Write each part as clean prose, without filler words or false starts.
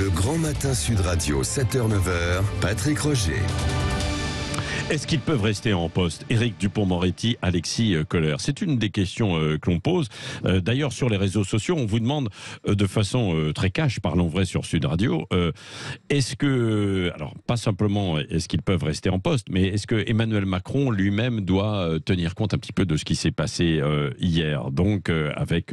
Le Grand Matin Sud Radio, 7h-9h, Patrick Roger. Est-ce qu'ils peuvent rester en poste? Éric Dupond-Moretti, Alexis Kohler. C'est une des questions que l'on pose. D'ailleurs, sur les réseaux sociaux, on vous demande de façon très cash, parlons vrai sur Sud Radio, est-ce que, alors pas simplement est-ce qu'ils peuvent rester en poste, mais est-ce que Emmanuel Macron lui-même doit tenir compte un petit peu de ce qui s'est passé hier? Donc, avec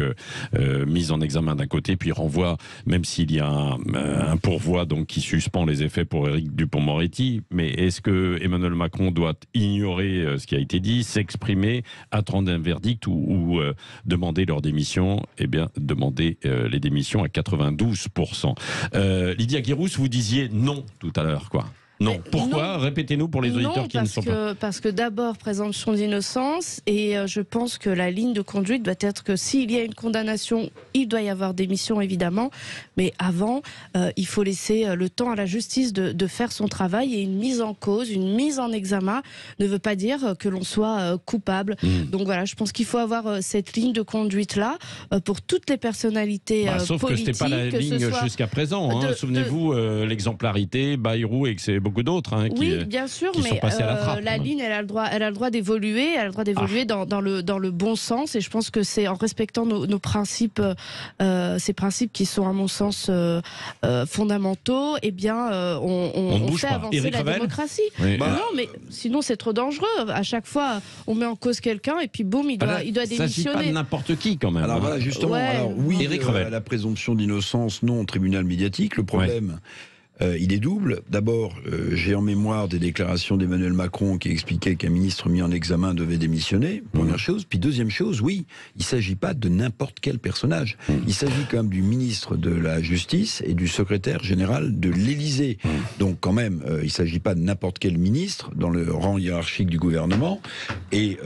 mise en examen d'un côté, puis renvoi, même s'il y a un pourvoi donc, qui suspend les effets pour Éric Dupond-Moretti, mais est-ce que Emmanuel Macron doit ignorer ce qui a été dit, s'exprimer, attendre un verdict ou demander leur démission? Eh bien, demander les démissions à 92%. Lydia Guirous, vous disiez non tout à l'heure, quoi. Non. Pourquoi? Répétez-nous pour les auditeurs qui ne sont pas... Parce que d'abord, présomption d'innocence, et je pense que la ligne de conduite doit être que s'il y a une condamnation, il doit y avoir démission, évidemment, mais avant, il faut laisser le temps à la justice de faire son travail, et une mise en cause, une mise en examen ne veut pas dire que l'on soit coupable. Donc voilà, je pense qu'il faut avoir cette ligne de conduite-là pour toutes les personnalités sauf politiques. Sauf que ce n'est pas la ligne jusqu'à présent. Souvenez-vous, l'exemplarité, Bayrou et que c'est beaucoup d'autres oui, bien sûr, mais la ligne, elle a le droit d'évoluer, dans le bon sens, et je pense que c'est en respectant nos principes, ces principes qui sont à mon sens fondamentaux, eh bien on fait avancer la démocratie. Oui. Non, mais sinon c'est trop dangereux. À chaque fois, on met en cause quelqu'un et puis boum, il doit démissionner. Il ne s'agit pas de n'importe qui quand même. Alors voilà, justement, oui, la présomption d'innocence, non, au tribunal médiatique. Le problème... il est double. D'abord, j'ai en mémoire des déclarations d'Emmanuel Macron qui expliquaient qu'un ministre mis en examen devait démissionner, première chose. Puis deuxième chose, oui, il ne s'agit pas de n'importe quel personnage. Il s'agit quand même du ministre de la Justice et du secrétaire général de l'Élysée. Donc quand même, il ne s'agit pas de n'importe quel ministre dans le rang hiérarchique du gouvernement. Et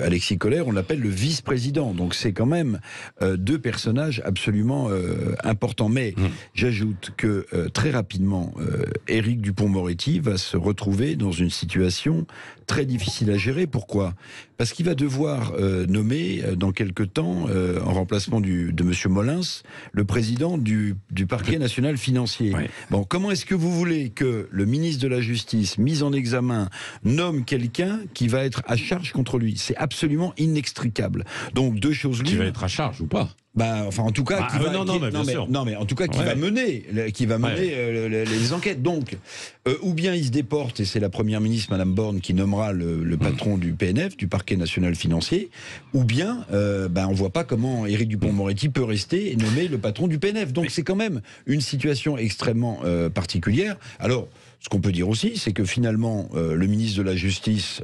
Alexis Kohler, on l'appelle le vice-président. Donc c'est quand même deux personnages absolument importants. Mais j'ajoute que très rapidement, Éric Dupond-Moretti va se retrouver dans une situation très difficile à gérer. Pourquoi? Parce qu'il va devoir nommer dans quelque temps, en remplacement de M. Molins, le président du parquet national financier. Oui. Bon, comment est-ce que vous voulez que le ministre de la Justice, mis en examen, nomme quelqu'un qui va être à charge contre lui? C'est absolument inextricable. Donc deux choses l'une. Qui va être à charge ou pas? Enfin, en tout cas, qui va mener les enquêtes. Donc, ou bien il se déporte, et c'est la première ministre, Madame Borne, qui nommera le patron du PNF, du parquet national financier, ou bien, on voit pas comment Éric Dupond-Moretti peut rester et nommer le patron du PNF. Donc, c'est quand même une situation extrêmement particulière. Alors, ce qu'on peut dire aussi, c'est que finalement, le ministre de la Justice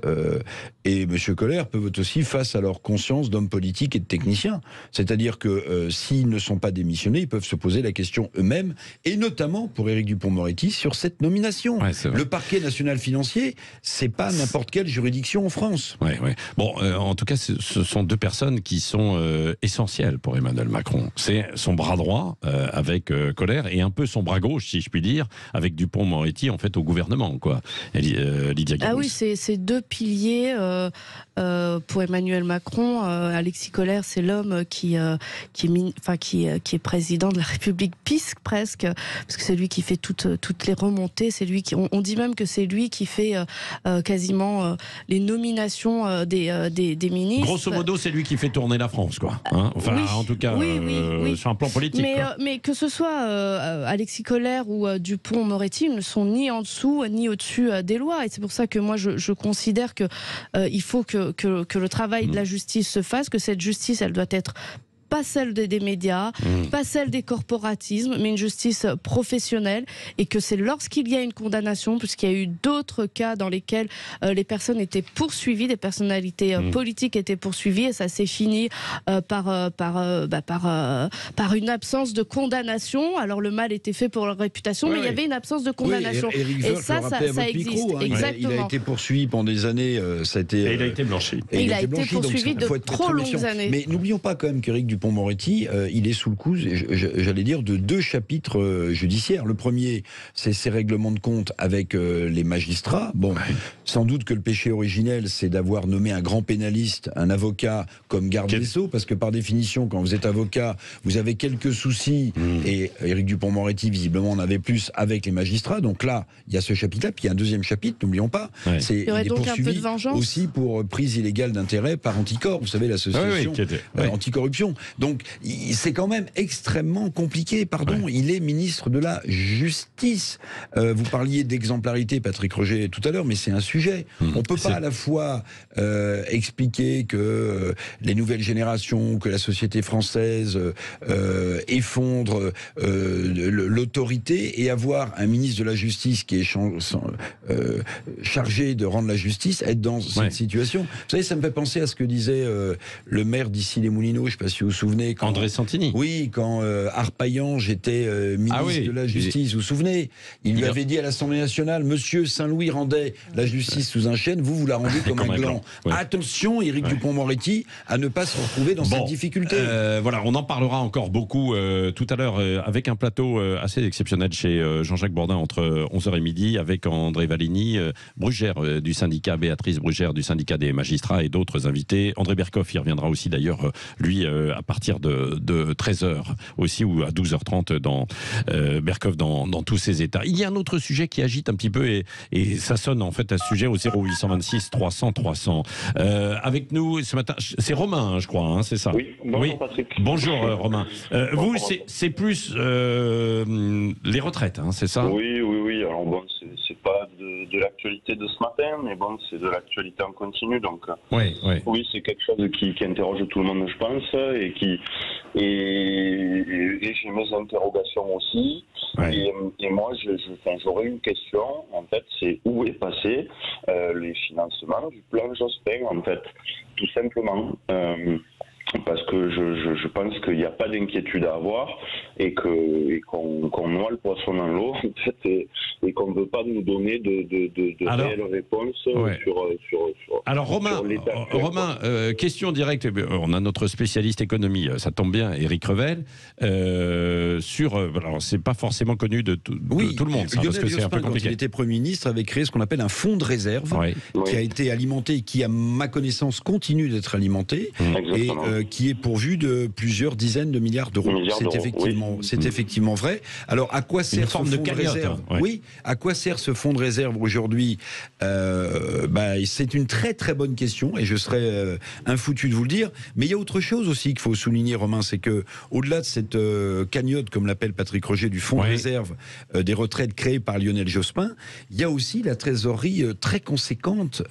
et M. Kohler peuvent aussi face à leur conscience d'hommes politiques et de techniciens. C'est-à-dire que s'ils ne sont pas démissionnés, ils peuvent se poser la question eux-mêmes, et notamment pour Éric Dupond-Moretti, sur cette nomination. Ouais, le parquet national financier, c'est pas n'importe quelle juridiction en France. Ouais. Bon, en tout cas, ce sont deux personnes qui sont essentielles pour Emmanuel Macron. C'est son bras droit avec Kohler, et un peu son bras gauche, si je puis dire, avec Dupond-Moretti, en fait, au gouvernement, quoi. Lydia Guirous. Ah oui, c'est deux piliers pour Emmanuel Macron. Alexis Kohler, c'est l'homme qui est président de la République presque, parce que c'est lui qui fait toutes les remontées. C'est lui qui, on dit même que c'est lui qui fait quasiment les nominations des ministres. Grosso modo, c'est lui qui fait tourner la France, quoi. Enfin, oui, en tout cas, oui. Sur un plan politique. Mais que ce soit Alexis Kohler ou Dupond-Moretti, ils ne sont ni en dessous ni au-dessus des lois, et c'est pour ça que moi je considère que il faut que le travail de la justice se fasse, que cette justice, elle doit être pas celle des médias, pas celle des corporatismes, mais une justice professionnelle, et que c'est lorsqu'il y a une condamnation, puisqu'il y a eu d'autres cas dans lesquels les personnes étaient poursuivies, des personnalités politiques étaient poursuivies, et ça s'est fini par une absence de condamnation. Alors le mal était fait pour leur réputation, mais il y avait une absence de condamnation. Et ça existe. Exactement. Il a été poursuivi pendant des années, et il a été blanchi. Il a été poursuivi de trop longues années. Mais n'oublions pas quand même qu'Éric Dupond Dupond-Moretti, il est sous le coup, j'allais dire, de 2 chapitres judiciaires. Le premier, c'est ses règlements de compte avec les magistrats. Bon, sans doute que le péché originel, c'est d'avoir nommé un grand pénaliste, un avocat comme garde des Sceaux, parce que par définition, quand vous êtes avocat, vous avez quelques soucis, et Éric Dupond-Moretti, visiblement, en avait plus avec les magistrats. Donc là, il y a ce chapitre-là, puis il y a un deuxième chapitre, n'oublions pas, il y aurait donc un peu de vengeance aussi pour prise illégale d'intérêt par Anticor, vous savez, l'association anticorruption. Donc c'est quand même extrêmement compliqué. Pardon, il est ministre de la Justice. Vous parliez d'exemplarité, Patrick Roger, tout à l'heure, mais c'est un sujet. On ne peut pas à la fois expliquer que les nouvelles générations, que la société française effondre l'autorité, et avoir un ministre de la Justice qui est chargé de rendre la justice, être dans cette situation. Vous savez, ça me fait penser à ce que disait le maire d'Issy-les-Moulineaux, je ne sais pas si vous vous souvenez. André Santini. Oui, quand Arpaillan était ministre de la Justice, vous vous souvenez, il lui avait dit à l'Assemblée nationale, Monsieur Saint-Louis rendait la justice sous un chêne, vous la rendez comme un gland. Attention, Éric Dupond-Moretti, à ne pas se retrouver dans cette difficulté. Voilà, on en parlera encore beaucoup tout à l'heure avec un plateau assez exceptionnel chez Jean-Jacques Bourdin entre 11h et midi, avec André Valigny, Brugère du syndicat, Béatrice Brugère du syndicat des magistrats et d'autres invités. André Berkoff, il reviendra aussi d'ailleurs, lui, à partir de 13h aussi, ou à 12h30 dans Berkoff dans tous ses états. Il y a un autre sujet qui agite un petit peu, et ça sonne en fait un sujet au 0826 300 300. Avec nous ce matin, c'est Romain, je crois, c'est ça? Oui, bonjour Patrick. Bonjour Romain. Vous, c'est plus les retraites, c'est ça? Oui. Alors bon, c'est pas de l'actualité de ce matin, mais bon, c'est de l'actualité en continu, donc oui, c'est quelque chose qui interroge tout le monde, je pense, et j'ai mes interrogations aussi. Et moi, j'aurais une question, en fait, c'est où est passé les financements du plan Jospin, en fait, tout simplement. Parce que je pense qu'il n'y a pas d'inquiétude à avoir, et qu'on noie le poisson dans l'eau, en fait, et qu'on ne veut pas nous donner de réelles réponses sur alors Romain, question directe. On a notre spécialiste économie, ça tombe bien, Éric Revel, alors c'est pas forcément connu de tout le monde, ça, parce que c'est un peu compliqué. Quand il était Premier ministre, avait créé ce qu'on appelle un fonds de réserve, qui a été alimenté, qui à ma connaissance continue d'être alimenté, et qui est pourvu de plusieurs dizaines de milliards d'euros. C'est effectivement vrai. Alors à quoi sert ce fonds de réserve? À quoi sert ce fonds de réserve aujourd'hui? C'est une très très bonne question, et je serais infoutu de vous le dire. Mais il y a autre chose aussi qu'il faut souligner, Romain, c'est que au-delà de cette cagnotte, comme l'appelle Patrick Roger, du fonds de réserve des retraites créé par Lionel Jospin, il y a aussi la trésorerie très conséquente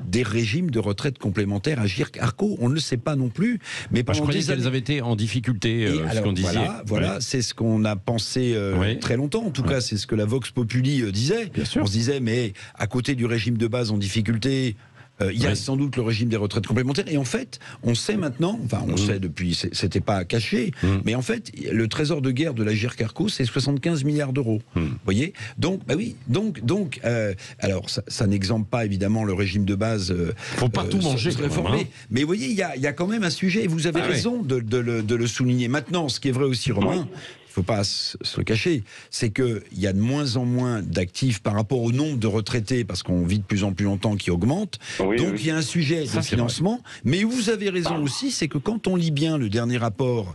des régimes de retraite complémentaires à Agirc-Arrco. On ne le sait pas non plus. Mais je croyais qu'elles avaient été en difficulté, ce qu'on disait. Voilà, c'est ce qu'on a pensé très longtemps. En tout cas, c'est ce que la Vox Populi disait. On se disait, mais à côté du régime de base en difficulté, il y a sans doute le régime des retraites complémentaires. Et en fait, on sait maintenant, on sait depuis, c'était pas caché, mais en fait, le trésor de guerre de l'Agirc-Arrco, c'est 75 milliards d'euros. Vous voyez? Donc, alors, ça n'exemple pas évidemment le régime de base. Faut pas tout manger, réformé. Mais vous voyez, il y a quand même un sujet, et vous avez raison de le souligner. Maintenant, ce qui est vrai aussi, Romain, il ne faut pas se le cacher, c'est qu'il y a de moins en moins d'actifs par rapport au nombre de retraités, parce qu'on vit de plus en plus longtemps, qui augmente. Donc il y a un sujet de financement. Mais vous avez raison aussi, c'est que quand on lit bien le dernier rapport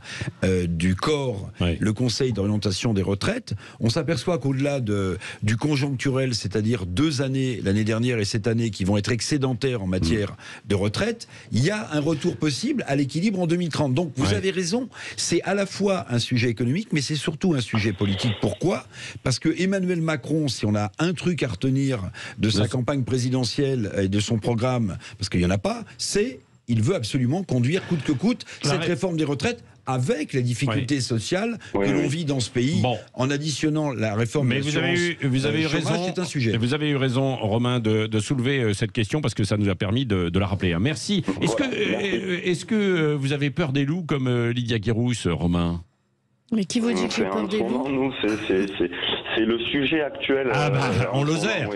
du COR, le Conseil d'orientation des retraites, on s'aperçoit qu'au-delà du conjoncturel, c'est-à-dire 2 années, l'année dernière et cette année, qui vont être excédentaires en matière de retraite, il y a un retour possible à l'équilibre en 2030. Donc vous avez raison, c'est à la fois un sujet économique, mais c'est surtout un sujet politique. Pourquoi? Parce que Emmanuel Macron, si on a un truc à retenir de sa campagne présidentielle et de son programme, parce qu'il n'y en a pas, c'est il veut absolument conduire coûte que coûte cette réforme des retraites, avec les difficultés sociales que l'on vit dans ce pays, en additionnant la réforme. Mais vous avez eu raison. C'est un sujet. Vous avez eu raison, Romain, de soulever cette question, parce que ça nous a permis de la rappeler. Merci. Est-ce que vous avez peur des loups comme Lydia Guérousse, Romain? Mais qui vous dit que j'ai peur des loups? Nous, C'est le sujet actuel. On l'osère.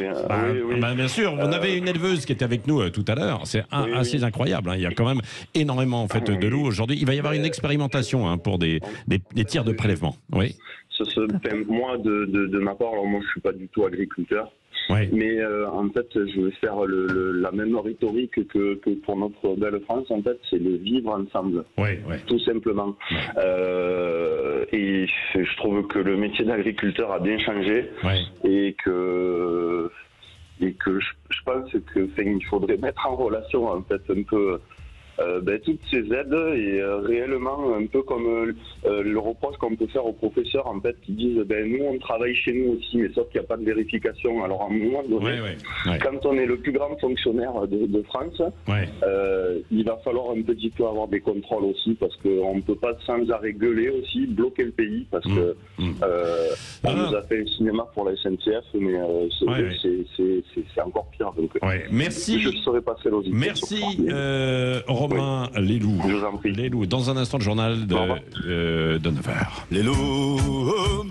Bien sûr, on avait une éleveuse qui était avec nous tout à l'heure. C'est assez incroyable. Hein. Il y a quand même énormément en fait de loups aujourd'hui. Il va y avoir une expérimentation pour des tirs de prélèvement. Oui. Moi, de ma part, alors moi je suis pas du tout agriculteur. Ouais. Mais en fait, je vais faire la même rhétorique que pour notre belle France. En fait, c'est le vivre ensemble, tout simplement. Et je trouve que le métier d'agriculteur a bien changé et que je pense qu'il faudrait mettre en relation en fait un peu toutes ces aides et réellement un peu comme le reproche qu'on peut faire aux professeurs en fait qui disent nous on travaille chez nous aussi mais sauf qu'il n'y a pas de vérification. Alors à un moment donné quand on est le plus grand fonctionnaire de France il va falloir un petit peu avoir des contrôles aussi parce qu'on ne peut pas sans arrêt gueuler aussi, bloquer le pays parce que on nous a fait un cinéma pour la SNCF mais c'est encore pire donc merci. Je serais passé logique. Merci Romain Lelou. Je vous en prie. Lelou, dans un instant le journal de 9h. Les loups.